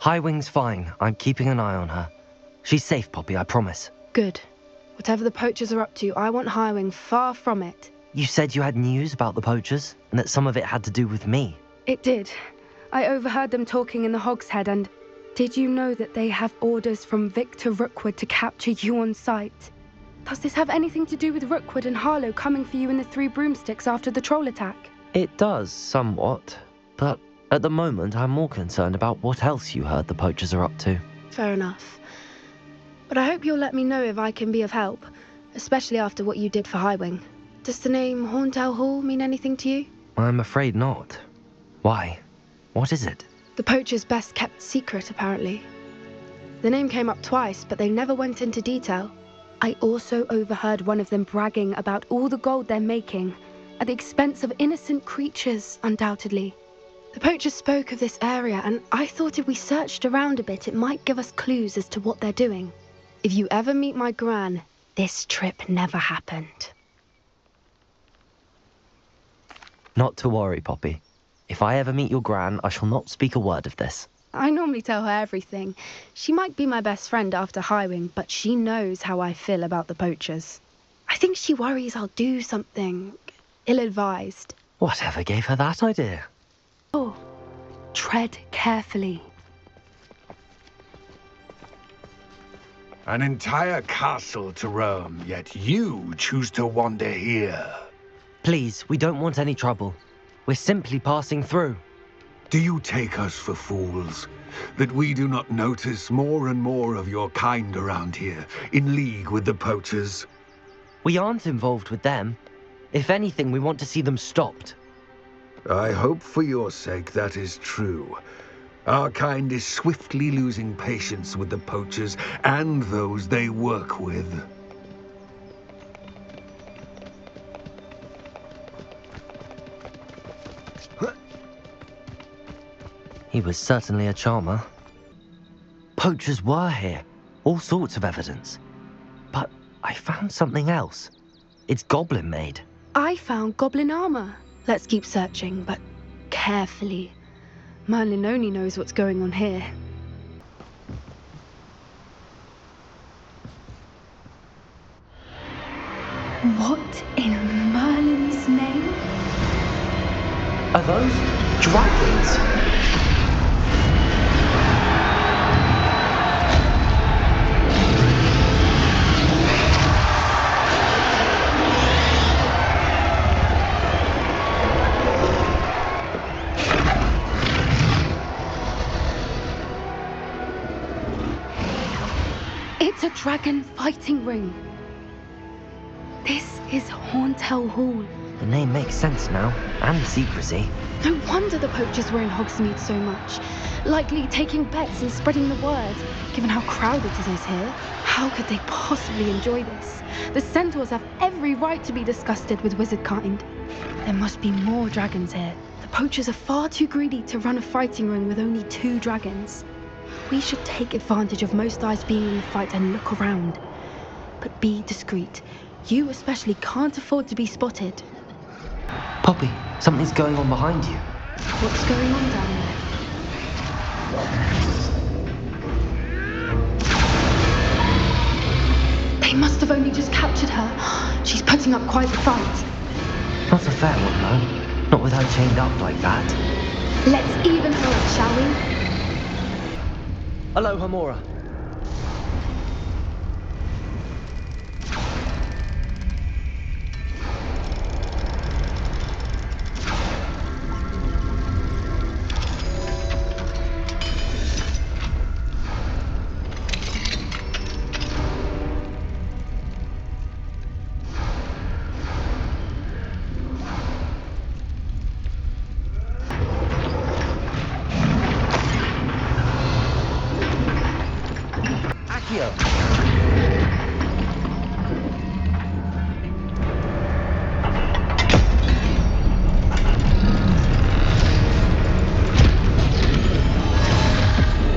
Highwing's fine. I'm keeping an eye on her. She's safe, Poppy, I promise. Good. Whatever the poachers are up to, I want Highwing far from it. You said you had news about the poachers, and that some of it had to do with me. It did. I overheard them talking in the Hogshead, and did you know that they have orders from Victor Rookwood to capture you on sight? Does this have anything to do with Rookwood and Harlow coming for you in the Three Broomsticks after the troll attack? It does, somewhat. But at the moment, I'm more concerned about what else you heard the poachers are up to. Fair enough. But I hope you'll let me know if I can be of help, especially after what you did for Highwing. Does the name Horntail Hall mean anything to you? I'm afraid not. Why? What is it? The poachers' best kept secret, apparently. The name came up twice, but they never went into detail. I also overheard one of them bragging about all the gold they're making, at the expense of innocent creatures, undoubtedly. The poachers spoke of this area, and I thought if we searched around a bit, it might give us clues as to what they're doing. If you ever meet my gran, this trip never happened. Not to worry, Poppy. If I ever meet your gran, I shall not speak a word of this. I normally tell her everything. She might be my best friend after Highwing, but she knows how I feel about the poachers. I think she worries I'll do something ill-advised. Whatever gave her that idea? Oh, tread carefully. An entire castle to roam, yet you choose to wander here. Please, we don't want any trouble. We're simply passing through. Do you take us for fools? That we do not notice more and more of your kind around here, in league with the poachers? We aren't involved with them. If anything, we want to see them stopped. I hope for your sake that is true. Our kind is swiftly losing patience with the poachers and those they work with. He was certainly a charmer. Poachers were here. All sorts of evidence. But I found something else. It's goblin-made. I found goblin armor. Let's keep searching, but carefully. Merlin only knows what's going on here. What in Merlin's name? Are those dragons? It's a dragon fighting ring. This is Horntail Hall. The name makes sense now, and the secrecy. No wonder the poachers were in Hogsmeade so much. Likely taking bets and spreading the word, given how crowded it is here. How could they possibly enjoy this? The centaurs have every right to be disgusted with wizard kind. There must be more dragons here. The poachers are far too greedy to run a fighting ring with only 2 dragons. We should take advantage of most eyes being in the fight and look around. But be discreet. You especially can't afford to be spotted. Poppy, something's going on behind you. What's going on down there? They must have only just captured her. She's putting up quite the fight. Not a fair one, though. Not with her chained up like that. Let's even her up, shall we? Hello, Hamora.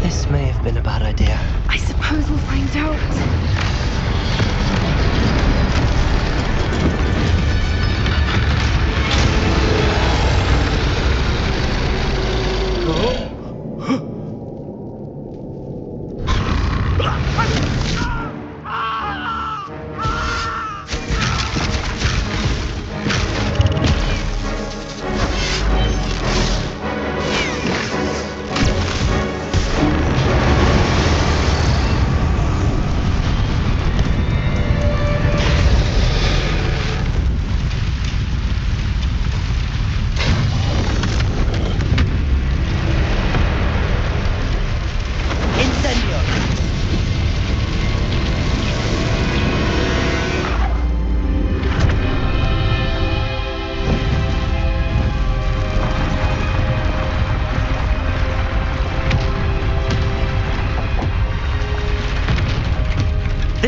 This may have been a bad idea. I suppose we'll find out.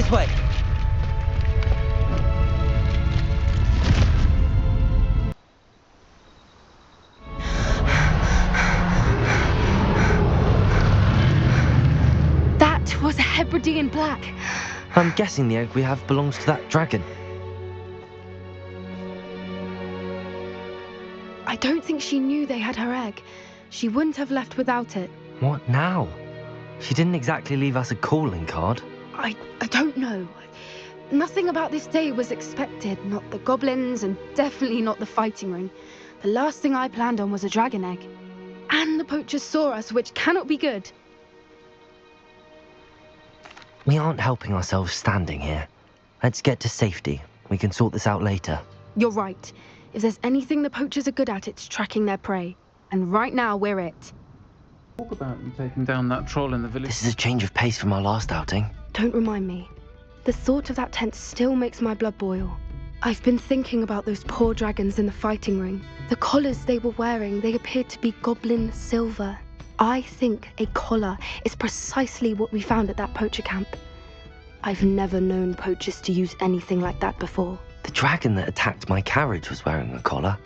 This way! That was a Hebridean black. I'm guessing the egg we have belongs to that dragon. I don't think she knew they had her egg. She wouldn't have left without it. What now? She didn't exactly leave us a calling card. I don't know. Nothing about this day was expected. Not the goblins, and definitely not the fighting ring. The last thing I planned on was a dragon egg. And the poachers saw us, which cannot be good. We aren't helping ourselves standing here. Let's get to safety. We can sort this out later. You're right. If there's anything the poachers are good at, it's tracking their prey. And right now, we're it. Talk about you taking down that troll in the village. This is a change of pace from our last outing. Don't remind me. The thought of that tent still makes my blood boil. I've been thinking about those poor dragons in the fighting ring. The collars they were wearing, they appeared to be goblin silver. I think a collar is precisely what we found at that poacher camp. I've never known poachers to use anything like that before. The dragon that attacked my carriage was wearing a collar,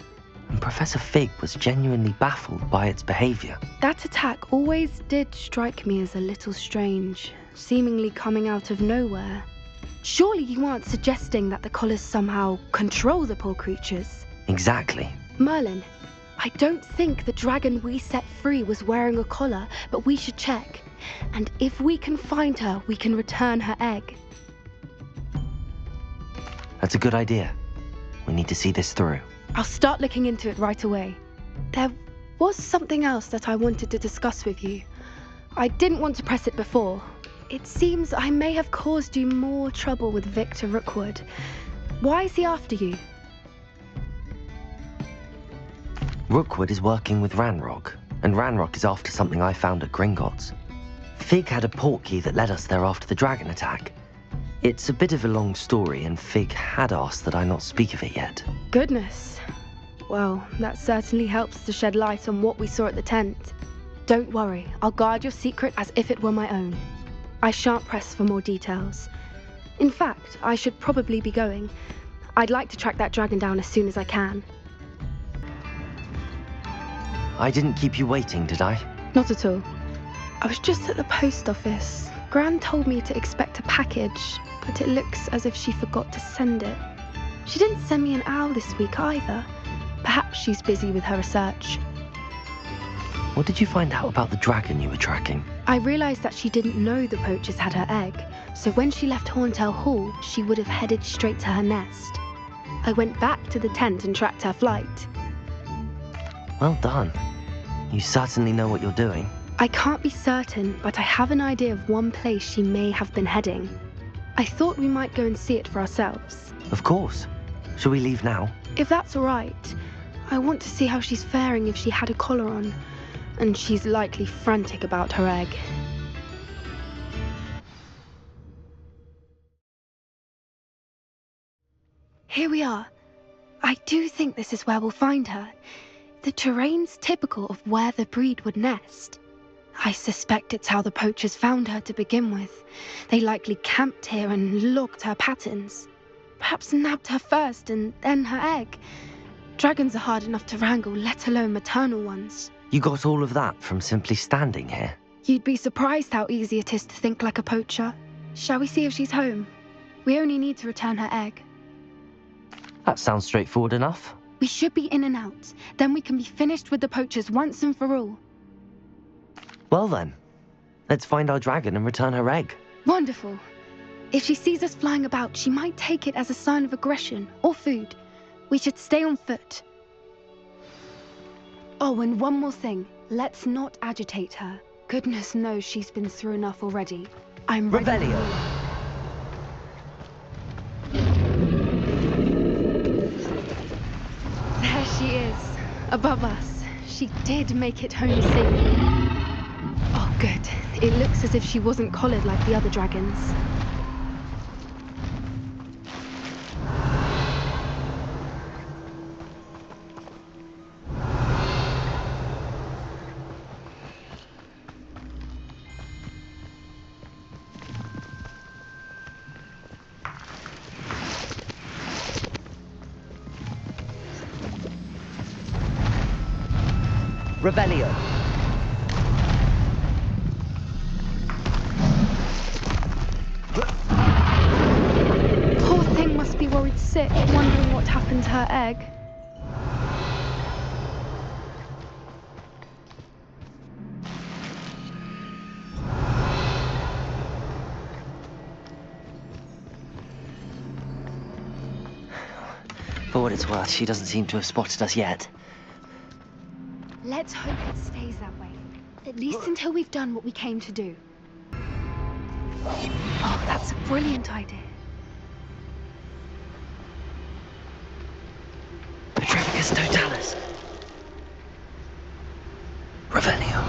and Professor Fig was genuinely baffled by its behavior. That attack always did strike me as a little strange, seemingly coming out of nowhere. Surely you aren't suggesting that the collars somehow control the poor creatures? Exactly. Merlin, I don't think the dragon we set free was wearing a collar, but we should check. And if we can find her, we can return her egg. That's a good idea. We need to see this through. I'll start looking into it right away. There was something else that I wanted to discuss with you. I didn't want to press it before. It seems I may have caused you more trouble with Victor Rookwood. Why is he after you? Rookwood is working with Ranrock, and Ranrock is after something I found at Gringotts. Fig had a portkey that led us there after the dragon attack. It's a bit of a long story, and Fig had asked that I not speak of it yet. Goodness. Well, that certainly helps to shed light on what we saw at the tent. Don't worry, I'll guard your secret as if it were my own. I shan't press for more details. In fact, I should probably be going. I'd like to track that dragon down as soon as I can. I didn't keep you waiting, did I? Not at all. I was just at the post office. Gran told me to expect a package, but it looks as if she forgot to send it. She didn't send me an owl this week either. Perhaps she's busy with her research. What did you find out about the dragon you were tracking? I realised that she didn't know the poachers had her egg, so when she left Horntail Hall, she would have headed straight to her nest. I went back to the tent and tracked her flight. Well done. You certainly know what you're doing. I can't be certain, but I have an idea of one place she may have been heading. I thought we might go and see it for ourselves. Of course. Shall we leave now? If that's all right. I want to see how she's faring if she had a collar on. And she's likely frantic about her egg. Here we are. I do think this is where we'll find her. The terrain's typical of where the breed would nest. I suspect it's how the poachers found her to begin with. They likely camped here and logged her patterns. Perhaps nabbed her first and then her egg. Dragons are hard enough to wrangle, let alone maternal ones. You got all of that from simply standing here? You'd be surprised how easy it is to think like a poacher. Shall we see if she's home? We only need to return her egg. That sounds straightforward enough. We should be in and out. Then we can be finished with the poachers once and for all. Well then, let's find our dragon and return her egg. Wonderful. If she sees us flying about, she might take it as a sign of aggression or food. We should stay on foot. Oh, and one more thing. Let's not agitate her. Goodness knows she's been through enough already. I'm ready. Revelio. There she is, above us. She did make it home safely. Oh, good. It looks as if she wasn't collared like the other dragons. Revelio. Poor thing must be worried sick, wondering what happened to her egg. For what it's worth, she doesn't seem to have spotted us yet. Let's hope it stays that way. At least until we've done what we came to do. Oh, that's a brilliant idea. Petrificus totalis. Revelio.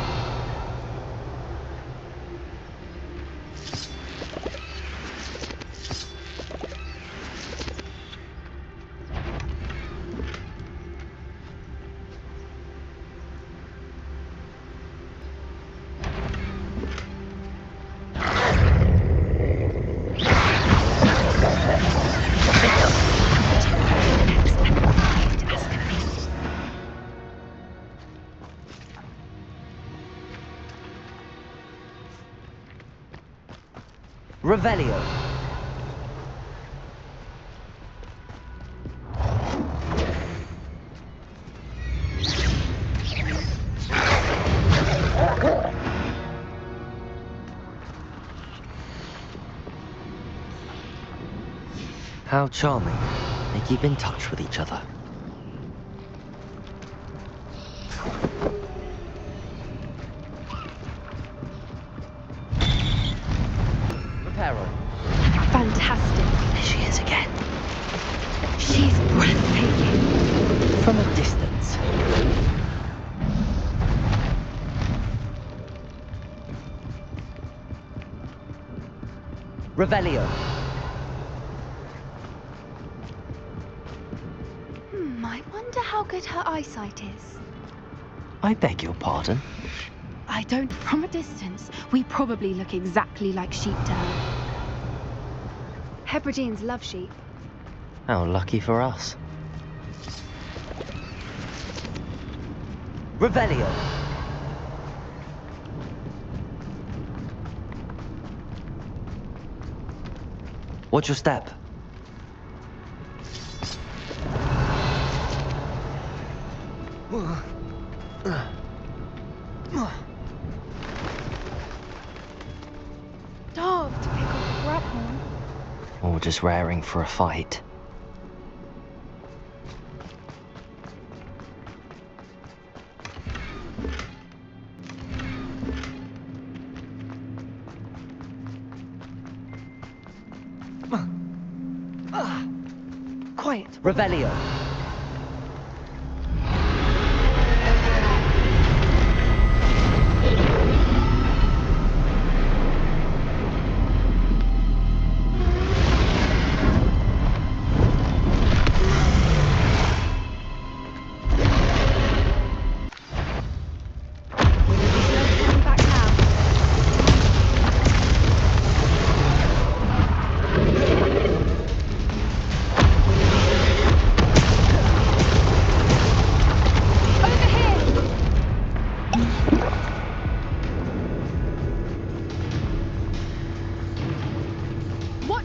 Revelio. How charming. They keep in touch with each other. Fantastic. There she is again. She's breathtaking. From a distance. Revelio. I wonder how good her eyesight is. I beg your pardon? I don't. From a distance, we probably look exactly like sheep to her. Hebrideans love sheep. How lucky for us. Revelio. Watch your step. Starved to pick up a grub horn. Or just raring for a fight. Quiet. Revelio.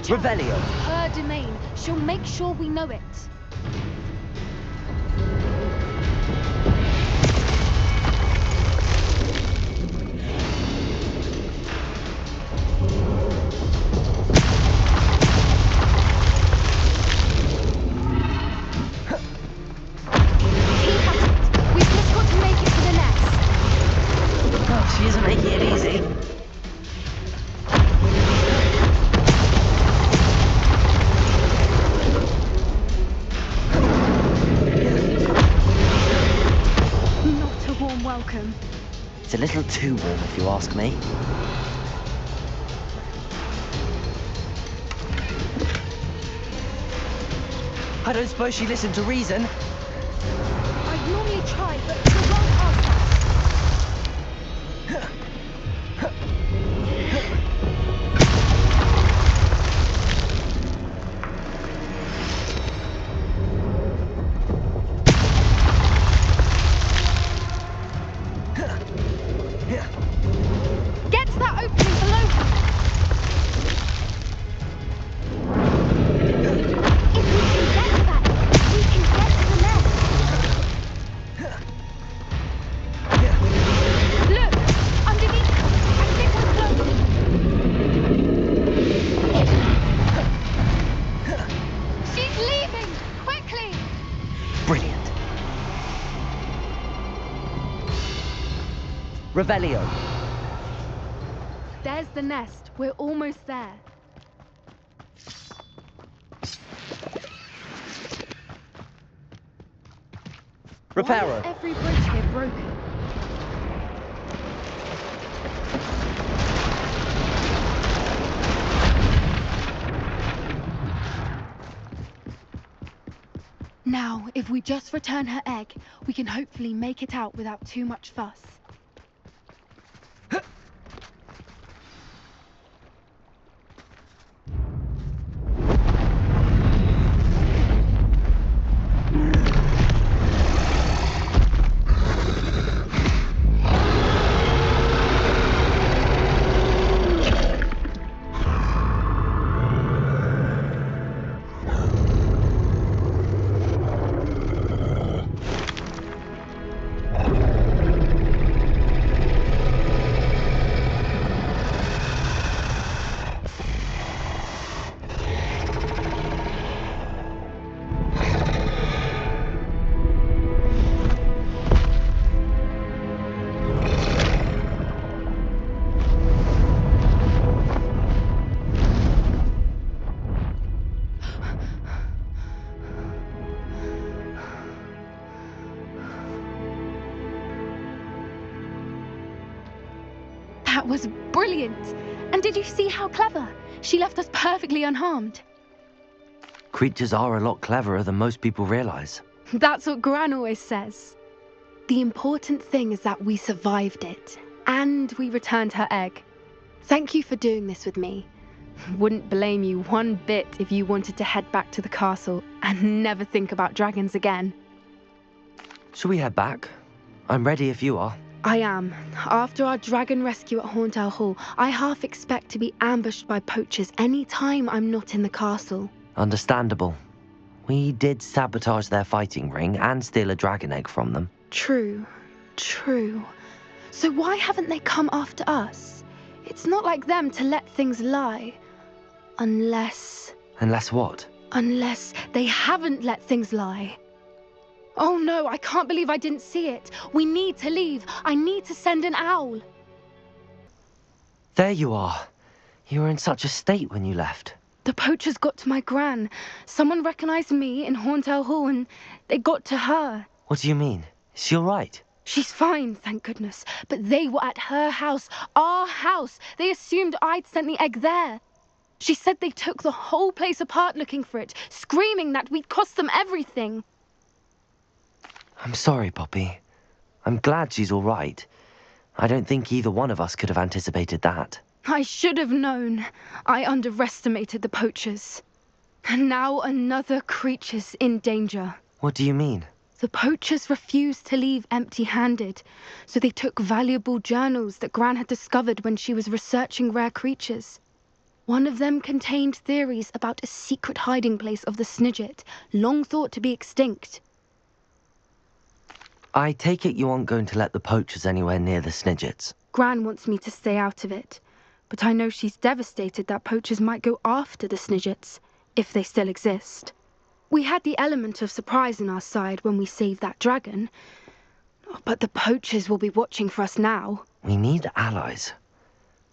Revelio. It's her domain. She'll make sure we know it. Keep at it. We've just got to make it to the nest. Oh, she isn't making it easy. Welcome. It's a little too warm, if you ask me. I don't suppose she listened to reason. I'd normally try, but the wrong answer. Revelio! There's the nest. We're almost there. Reparo! Why is every bridge here broken? Now, if we just return her egg, we can hopefully make it out without too much fuss. That was brilliant! And did you see how clever? She left us perfectly unharmed. Creatures are a lot cleverer than most people realize. That's what Gran always says. The important thing is that we survived it, and we returned her egg. Thank you for doing this with me. Wouldn't blame you one bit if you wanted to head back to the castle and never think about dragons again. Shall we head back? I'm ready if you are. I am. After our dragon rescue at Hauntel Hall, I half expect to be ambushed by poachers any time I'm not in the castle. Understandable. We did sabotage their fighting ring and steal a dragon egg from them. True. So why haven't they come after us? It's not like them to let things lie. Unless what? Unless they haven't let things lie. Oh no, I can't believe I didn't see it. We need to leave. I need to send an owl. There you are. You were in such a state when you left. The poachers got to my gran. Someone recognized me in Hauntel Hall and they got to her. What do you mean? Is she all right? She's fine, thank goodness. But they were at her house, our house. They assumed I'd sent the egg there. She said they took the whole place apart looking for it, screaming that we'd cost them everything. I'm sorry, Poppy. I'm glad she's all right. I don't think either one of us could have anticipated that. I should have known. I underestimated the poachers. And now another creature's in danger. What do you mean? The poachers refused to leave empty-handed, so they took valuable journals that Gran had discovered when she was researching rare creatures. One of them contained theories about a secret hiding place of the Snidget, long thought to be extinct. I take it you aren't going to let the poachers anywhere near the Snidgets. Gran wants me to stay out of it, but I know she's devastated that poachers might go after the Snidgets, if they still exist. We had the element of surprise on our side when we saved that dragon, but the poachers will be watching for us now. We need allies.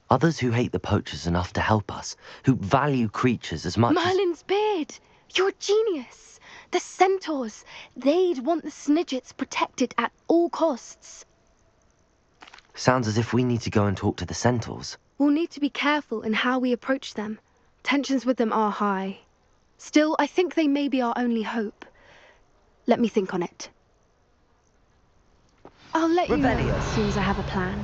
Others who hate the poachers enough to help us, who value creatures as much Merlin's beard! You're a genius! The centaurs! They'd want the Snidgets protected at all costs. Sounds as if we need to go and talk to the centaurs. We'll need to be careful in how we approach them. Tensions with them are high. Still, I think they may be our only hope. Let me think on it. I'll let you know as soon as I have a plan.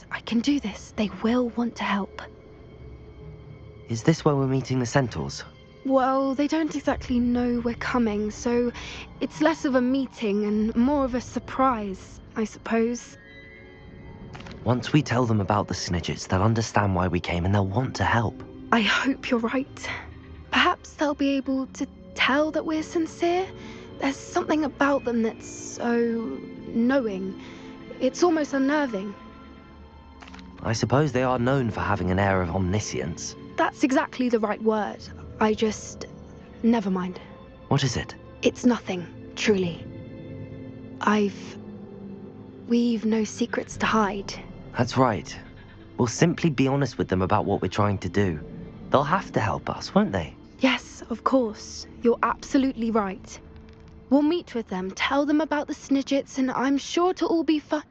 I can do this. They will want to help. Is this where we're meeting the centaurs? Well, they don't exactly know we're coming, so it's less of a meeting and more of a surprise, I suppose. Once we tell them about the Snidgets, they'll understand why we came and they'll want to help. I hope you're right. Perhaps they'll be able to tell that we're sincere. There's something about them that's so knowing. It's almost unnerving. I suppose they are known for having an air of omniscience. That's exactly the right word. Never mind. What is it? It's nothing, truly. We've no secrets to hide. That's right. We'll simply be honest with them about what we're trying to do. They'll have to help us, won't they? Yes, of course. You're absolutely right. We'll meet with them, tell them about the Snidgets, and I'm sure it'll all be fine.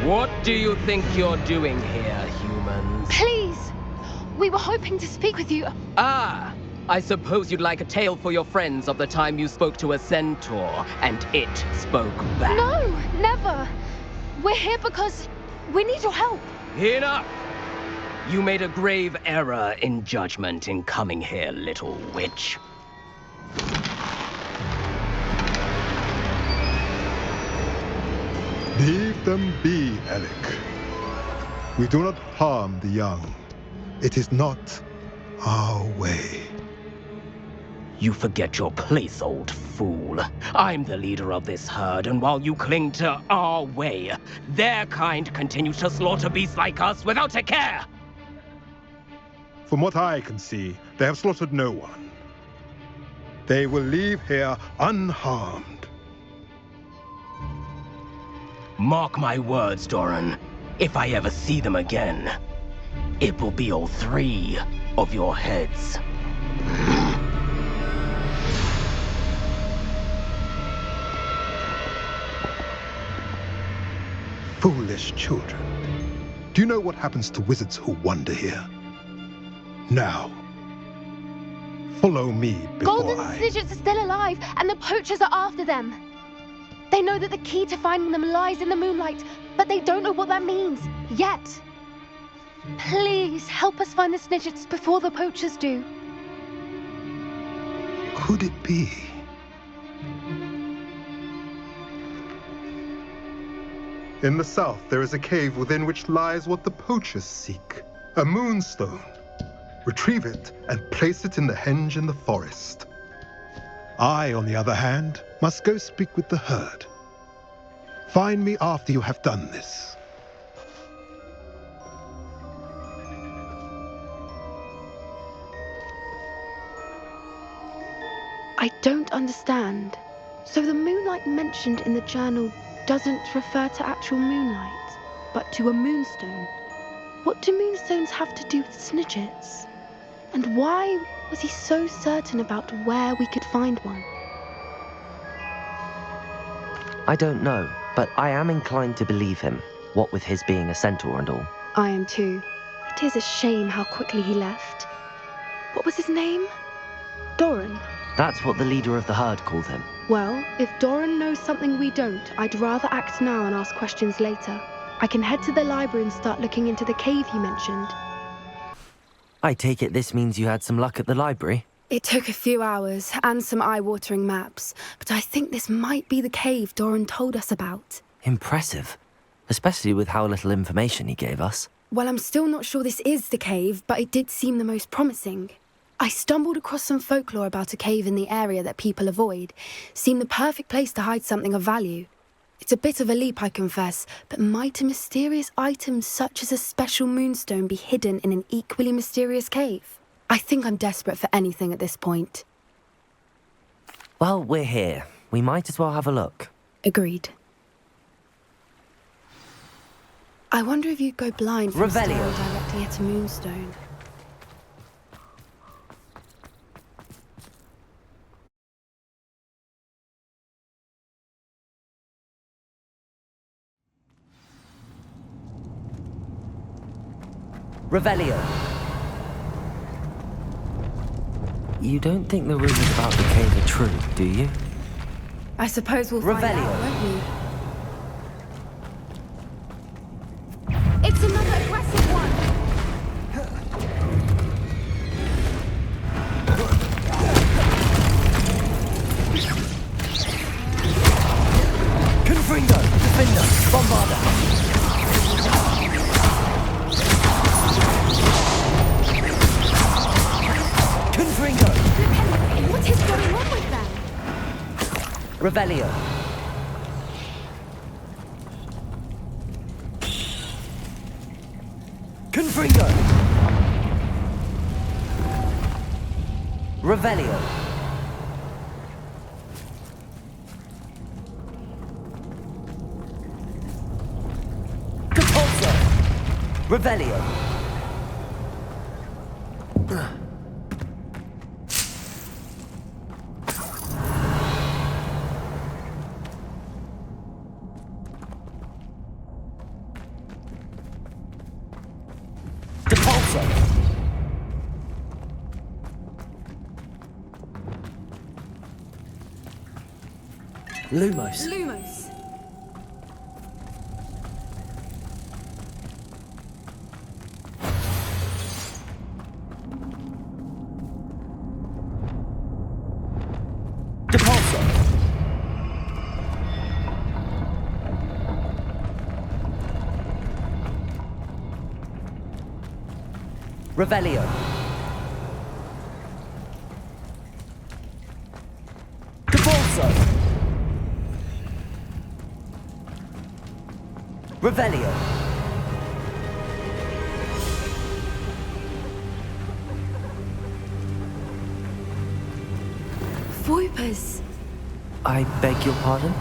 What do you think you're doing here, humans? Please! We were hoping to speak with you. Ah, I suppose you'd like a tale for your friends of the time you spoke to a centaur and it spoke back. No, never. We're here because we need your help. Enough! You made a grave error in judgment in coming here, little witch. Leave them be, Alec. We do not harm the young. It is not our way. You forget your place, old fool. I'm the leader of this herd, and while you cling to our way, their kind continues to slaughter beasts like us without a care. From what I can see, they have slaughtered no one. They will leave here unharmed. Mark my words, Doran. If I ever see them again, it will be all 3 of your heads. Foolish children. Do you know what happens to wizards who wander here? Now, follow me before Golden Snidgets are still alive, and the poachers are after them. They know that the key to finding them lies in the moonlight, but they don't know what that means, yet. Please, help us find the Snidgets before the poachers do. Could it be? In the south, there is a cave within which lies what the poachers seek. A moonstone. Retrieve it and place it in the henge in the forest. I, on the other hand, must go speak with the herd. Find me after you have done this. I don't understand. So the moonlight mentioned in the journal doesn't refer to actual moonlight, but to a moonstone. What do moonstones have to do with Snidgets? And why was he so certain about where we could find one? I don't know, but I am inclined to believe him, what with his being a centaur and all. I am too. It is a shame how quickly he left. What was his name? Doran. That's what the leader of the herd called him. Well, if Doran knows something we don't, I'd rather act now and ask questions later. I can head to the library and start looking into the cave you mentioned. I take it this means you had some luck at the library? It took a few hours and some eye-watering maps, but I think this might be the cave Doran told us about. Impressive. Especially with how little information he gave us. Well, I'm still not sure this is the cave, but it did seem the most promising. I stumbled across some folklore about a cave in the area that people avoid. Seemed the perfect place to hide something of value. It's a bit of a leap, I confess, but might a mysterious item such as a special moonstone be hidden in an equally mysterious cave? I think I'm desperate for anything at this point. Well, we're here. We might as well have a look. Agreed. I wonder if you'd go blind from staring Revelio. directly at a moonstone. Revelio. You don't think the rumors about the cave are true, do you? I suppose we'll find Revelio. out, won't we? It's another aggressive one! Confringo! What is going on with them? Revelio. Confringo! Revelio. Compulso! Revelio. Depulso. Lumos. Lumos. Depulso. Revelio. Depulso. Revelio. Voipers. I beg your pardon?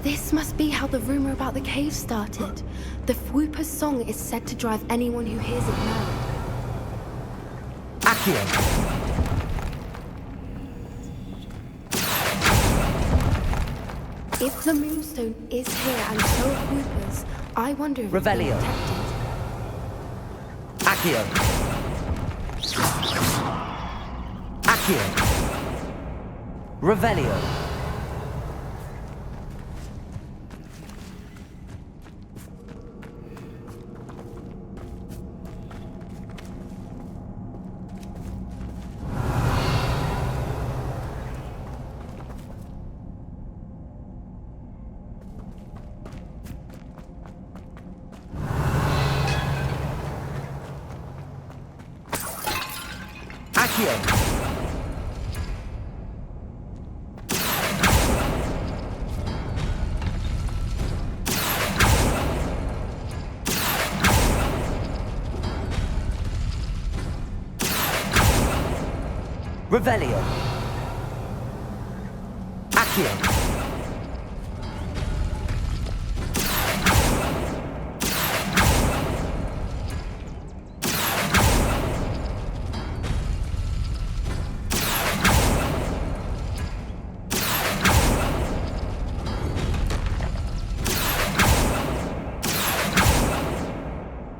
This must be how the rumor about the cave started. The Voiper's song is said to drive anyone who hears it mad. Accio. If the Moonstone is here and so are Voipers, I wonder if Revelio. it's been protected. Accio. Accio. Revelio. Accio. Revelio. Accio.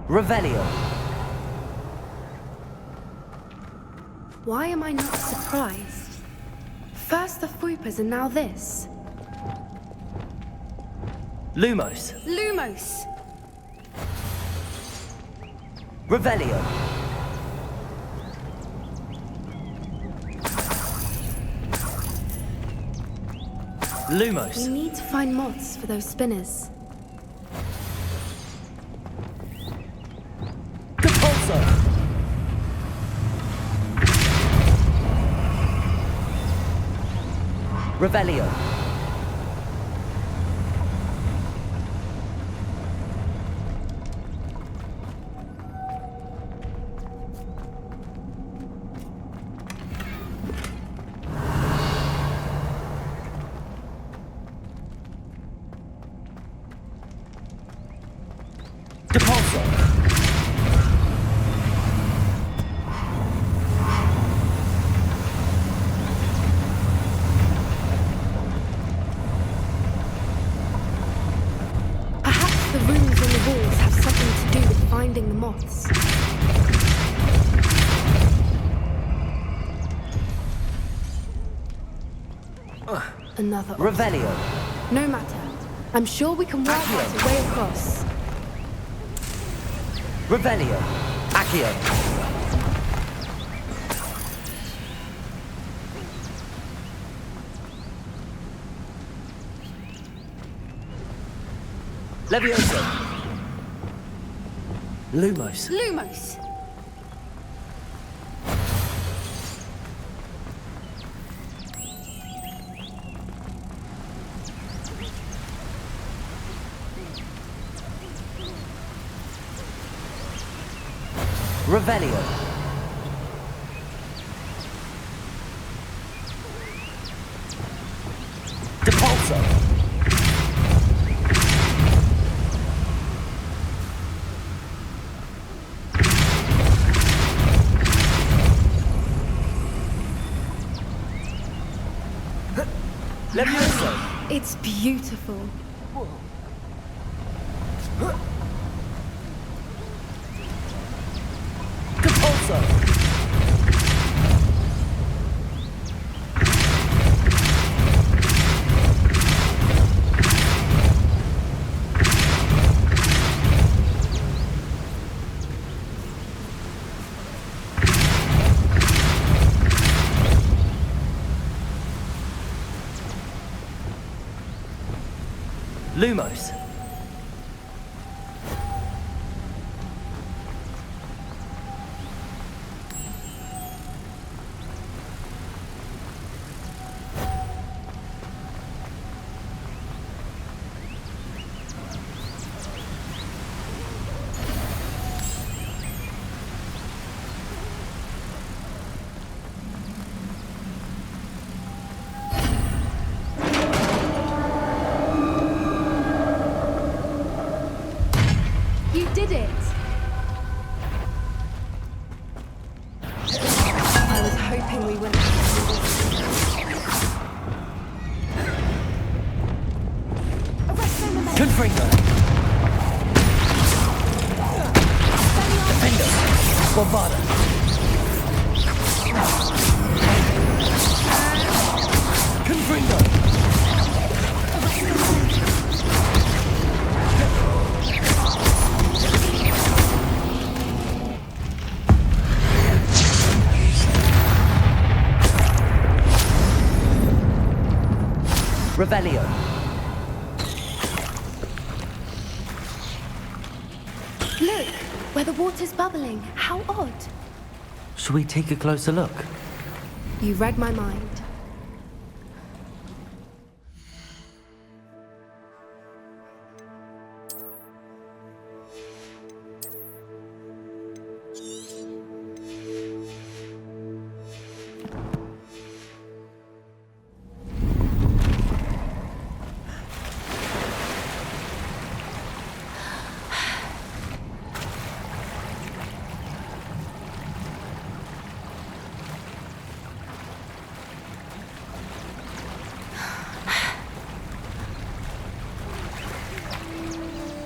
Revelio. Why am I not surprised? First the Voipers and now this. Lumos. Lumos! Revelio. Lumos. We need to find moths for those spinners. Compulso. Revelio. Depulso. Perhaps the runes on the walls have something to do with finding the moths. Another Revelio. No matter. I'm sure we can work out a way across. Revelio. Accio. Levioso. Lumos. Lumos! Revelio. Depulso. Levioso. It's beautiful. Depulso. Lumos. You did it! I was hoping we wouldn't have to do this. Arresto Memento! Confringo. Defendo. Bombada. Confringo. Revelio. Look, where the water's bubbling. How odd. Shall we take a closer look? You read my mind.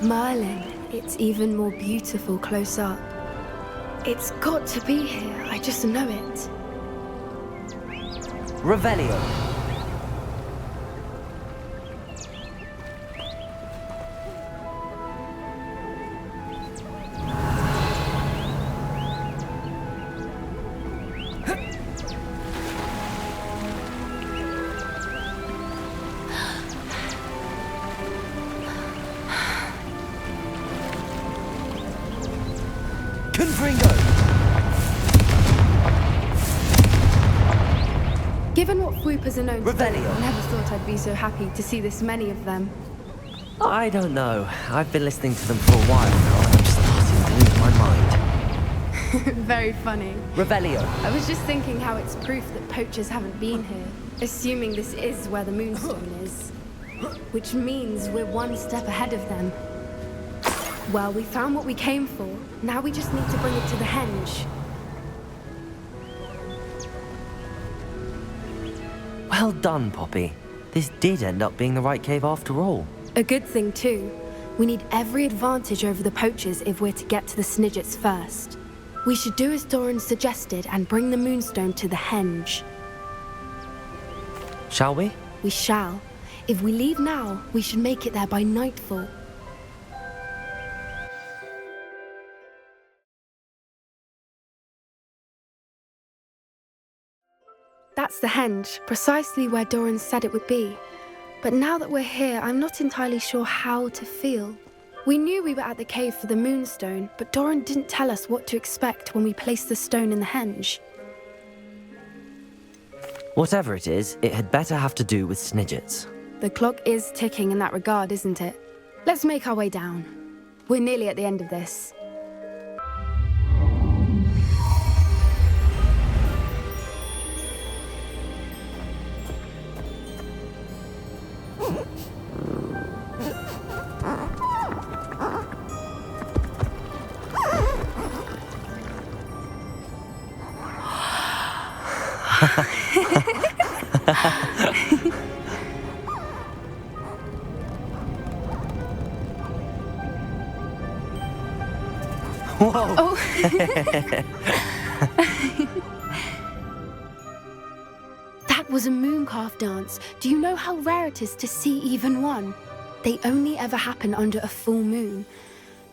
Merlin, it's even more beautiful close up. It's got to be here, I just know it. Revelio. Confringo. Given what Fwoopas are known to do, Revelio. I never thought I'd be so happy to see this many of them. I don't know. I've been listening to them for a while now, and I'm starting to lose my mind. Very funny. Revelio. I was just thinking how it's proof that poachers haven't been here, assuming this is where the Moonstone is. Which means we're one step ahead of them. Well, we found what we came for. Now we just need to bring it to the henge. Well done, Poppy. This did end up being the right cave after all. A good thing, too. We need every advantage over the poachers if we're to get to the Snidgets first. We should do as Doran suggested and bring the Moonstone to the henge. Shall we? We shall. If we leave now, we should make it there by nightfall. That's the henge, precisely where Doran said it would be. But now that we're here, I'm not entirely sure how to feel. We knew we were at the cave for the Moonstone, but Doran didn't tell us what to expect when we placed the stone in the henge. Whatever it is, it had better have to do with Snidgets. The clock is ticking in that regard, isn't it? Let's make our way down. We're nearly at the end of this. Whoa! Oh. That was a mooncalf dance. Do you know how rare it is to see even one? They only ever happen under a full moon.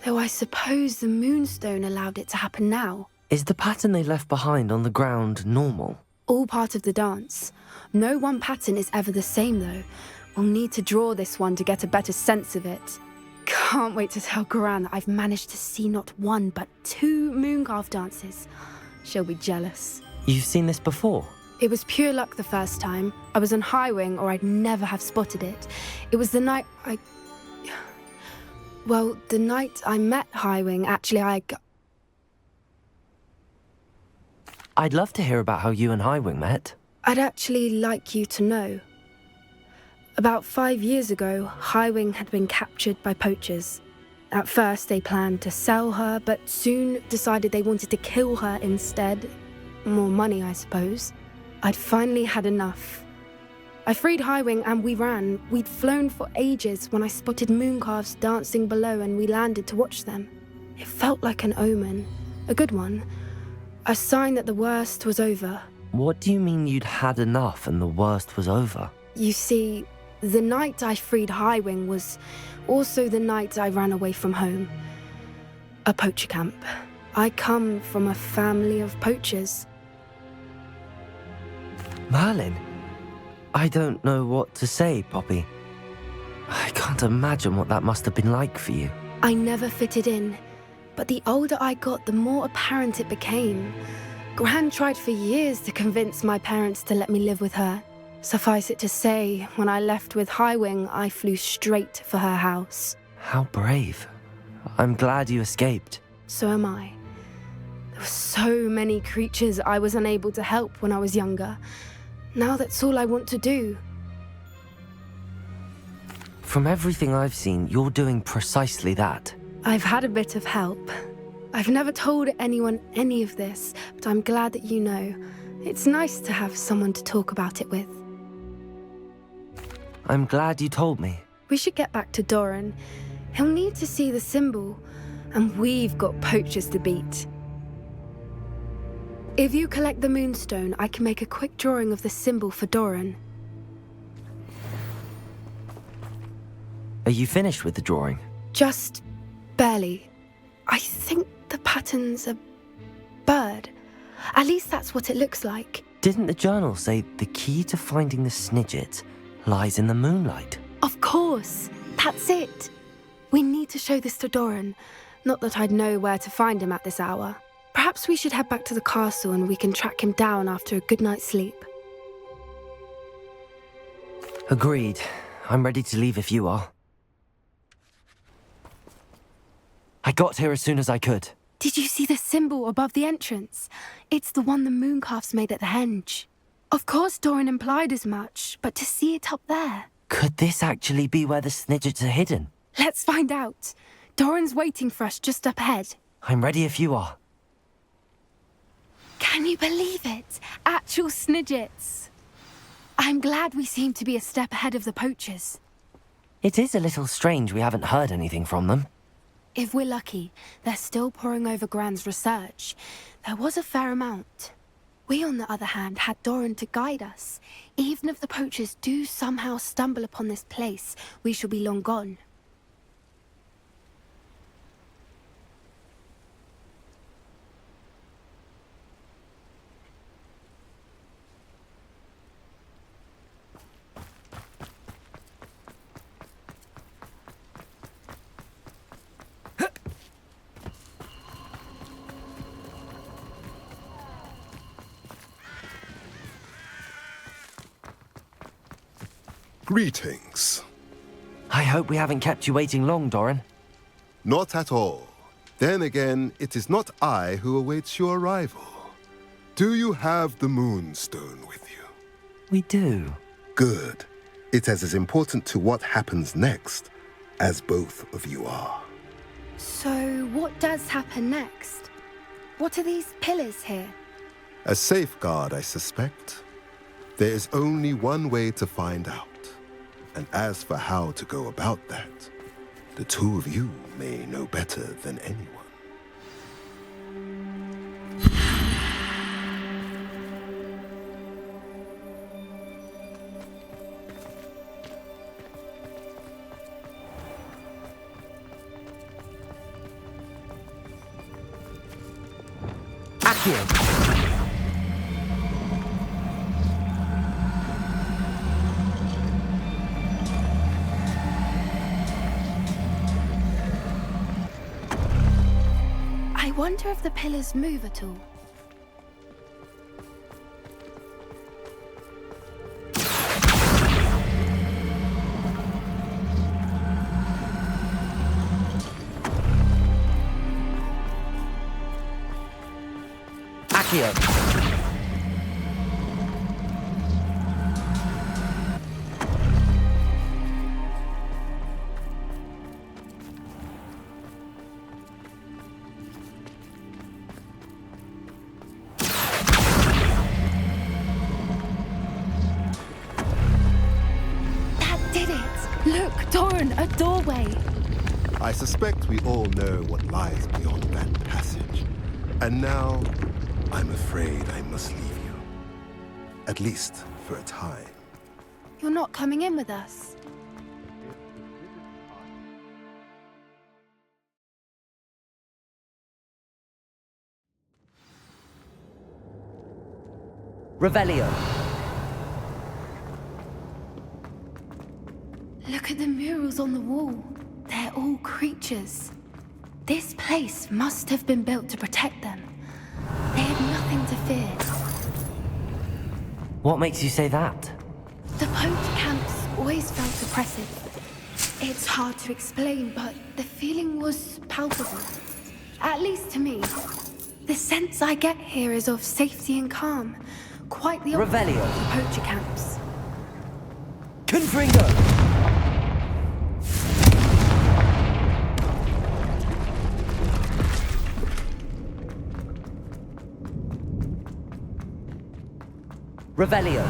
Though I suppose the moonstone allowed it to happen now. Is the pattern they left behind on the ground normal? All part of the dance. No one pattern is ever the same though. We'll need to draw this one to get a better sense of it. Can't wait to tell Gran that I've managed to see not one but 2 mooncalf dances. She'll be jealous. You've seen this before? It was pure luck the first time. I was on High Wing or I'd never have spotted it. It was the night the night I met High Wing, actually I'd love to hear about how you and Highwing met. I'd actually like you to know. About 5 years ago, High Wing had been captured by poachers. At first, they planned to sell her, but soon decided they wanted to kill her instead. More money, I suppose. I'd finally had enough. I freed High Wing and we ran. We'd flown for ages when I spotted mooncalves dancing below and we landed to watch them. It felt like an omen. A good one. A sign that the worst was over. What do you mean you'd had enough and the worst was over? You see, the night I freed High Wing was also the night I ran away from home. A poacher camp. I come from a family of poachers. Merlin? I don't know what to say, Poppy. I can't imagine what that must have been like for you. I never fitted in, but the older I got, the more apparent it became. Gran tried for years to convince my parents to let me live with her. Suffice it to say, when I left with High Wing, I flew straight for her house. How brave. I'm glad you escaped. So am I. There were so many creatures I was unable to help when I was younger. Now that's all I want to do. From everything I've seen, you're doing precisely that. I've had a bit of help. I've never told anyone any of this, but I'm glad that you know. It's nice to have someone to talk about it with. I'm glad you told me. We should get back to Doran. He'll need to see the symbol, and we've got poachers to beat. If you collect the moonstone, I can make a quick drawing of the symbol for Doran. Are you finished with the drawing? Just barely. I think the pattern's a bird. At least that's what it looks like. Didn't the journal say the key to finding the Snidget lies in the moonlight? Of course. That's it. We need to show this to Doran. Not that I'd know where to find him at this hour. Perhaps we should head back to the castle and we can track him down after a good night's sleep. Agreed. I'm ready to leave if you are. I got here as soon as I could. Did you see the symbol above the entrance? It's the one the mooncalves made at the henge. Of course Doran implied as much, but to see it up there... Could this actually be where the Snidgets are hidden? Let's find out. Doran's waiting for us just up ahead. I'm ready if you are. Can you believe it? Actual Snidgets. I'm glad we seem to be a step ahead of the poachers. It is a little strange we haven't heard anything from them. If we're lucky, they're still poring over Gran's research. There was a fair amount. We, on the other hand, had Doran to guide us. Even if the poachers do somehow stumble upon this place, we shall be long gone. Greetings. I hope we haven't kept you waiting long, Doran. Not at all. Then again, it is not I who awaits your arrival. Do you have the moonstone with you? We do. Good. It is as important to what happens next as both of you are. So, what does happen next? What are these pillars here? A safeguard, I suspect. There is only one way to find out. And as for how to go about that, the two of you may know better than anyone. I wonder if the pillars move at all. Accio. Look, Doran, a doorway. I suspect we all know what lies beyond that passage. And now, I'm afraid I must leave you. At least for a time. You're not coming in with us. Revelio. Look at the murals on the wall. They're all creatures. This place must have been built to protect them. They had nothing to fear. What makes you say that? The poacher camps always felt oppressive. It's hard to explain, but the feeling was palpable. At least to me. The sense I get here is of safety and calm. Quite the opposite Revelio. of the poacher camps. Confringo! Revelio.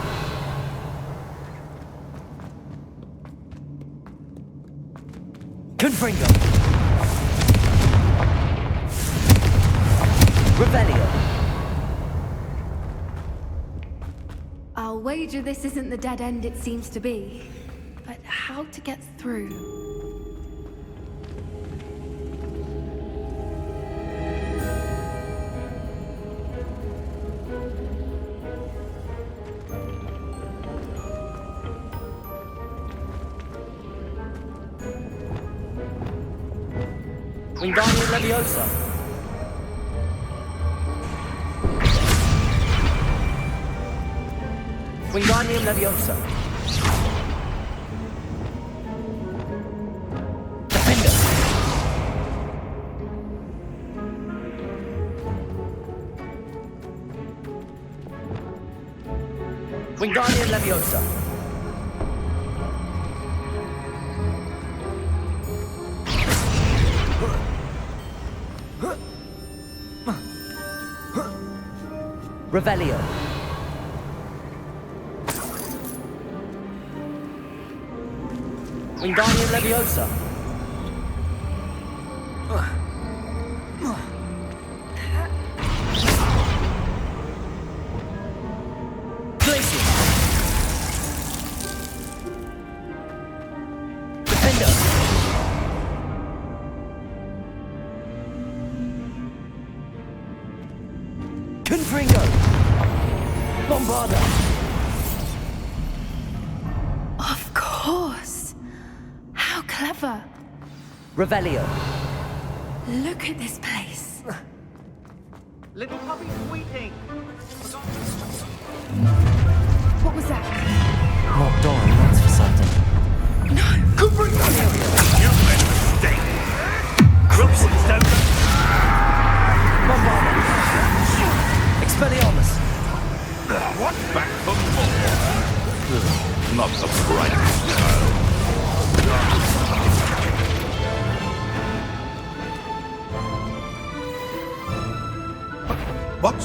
Confringo. Revelio. I'll wager this isn't the dead end it seems to be. But how to get through? Wingardium Leviosa. Wingardium Leviosa. Defender. Wingardium Leviosa. Revelio. Wingardium Leviosa. Glacier. Defender. Confringo. Bombarda. Of course. How clever. Revelio. Look at this place. Little puppy squeaking. What was that? Not Doran, that's for certain. No. You made a mistake. Crookshanks don't. Bombarda. Expelliarmus. What? Back for more? Not the brightest child. What?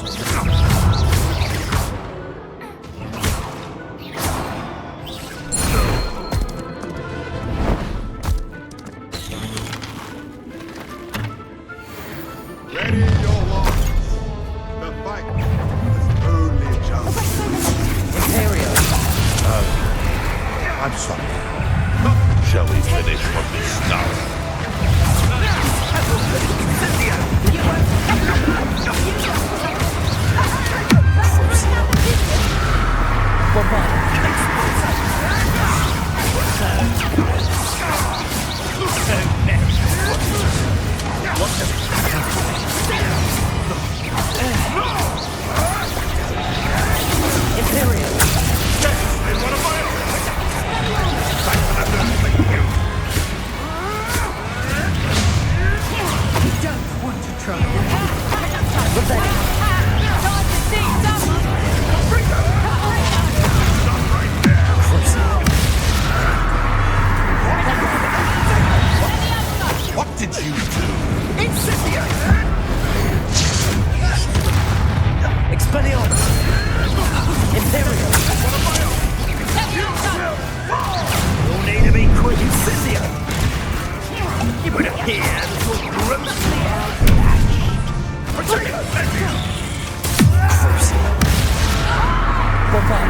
more fun.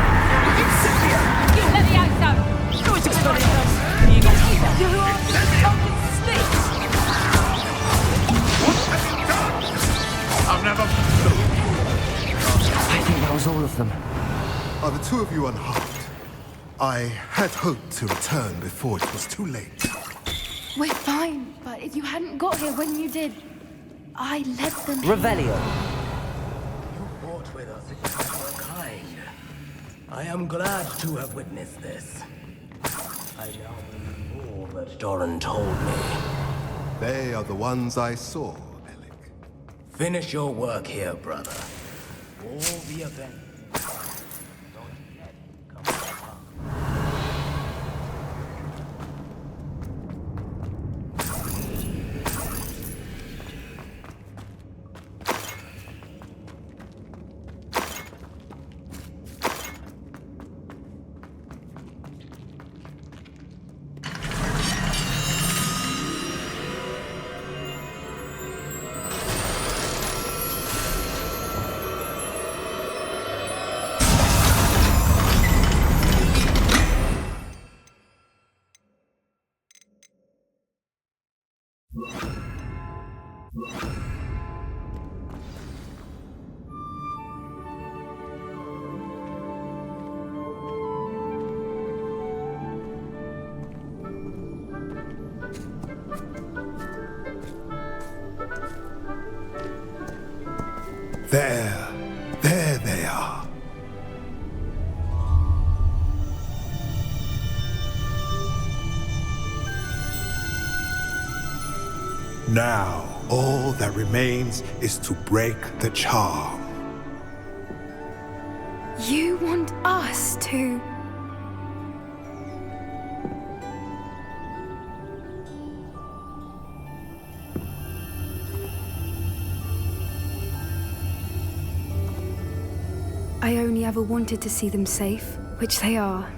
You let me out, though. Going to experience being a leader. You are the fucking snakes. What have you done? I've never... I think that was all of them. Are the two of you unharmed? I had hoped to return before it was too late. We're fine, but if you hadn't got here when you did, I led them here. Revelio. You fought with us as you were kind. I am glad to have witnessed this. I now believe all that Doran told me. They are the ones I saw, Alec. Finish your work here, brother. All the events. Don't yet come apart. There they are. Now, all that remains is to break the charm. You want us to... I only ever wanted to see them safe, which they are.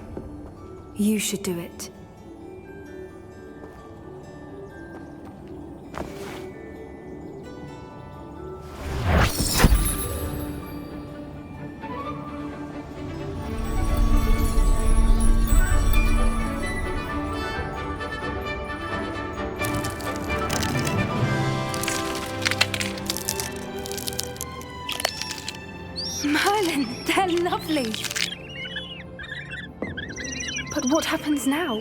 You should do it. Merlin, they're lovely. But what happens now?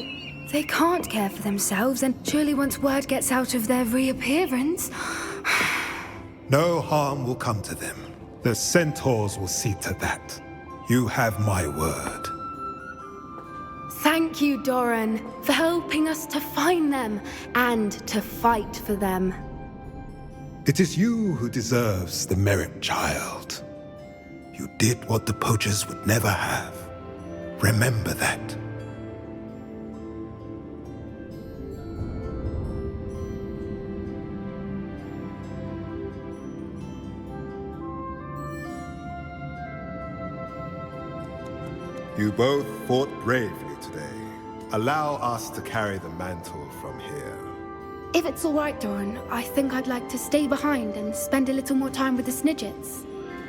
They can't care for themselves, and surely once word gets out of their reappearance... No harm will come to them. The centaurs will see to that. You have my word. Thank you, Doran, for helping us to find them and to fight for them. It is you who deserves the merit, child. You did what the poachers would never have. Remember that. You both fought bravely today. Allow us to carry the mantle from here. If it's all right, Doran, I think I'd like to stay behind and spend a little more time with the Snidgets.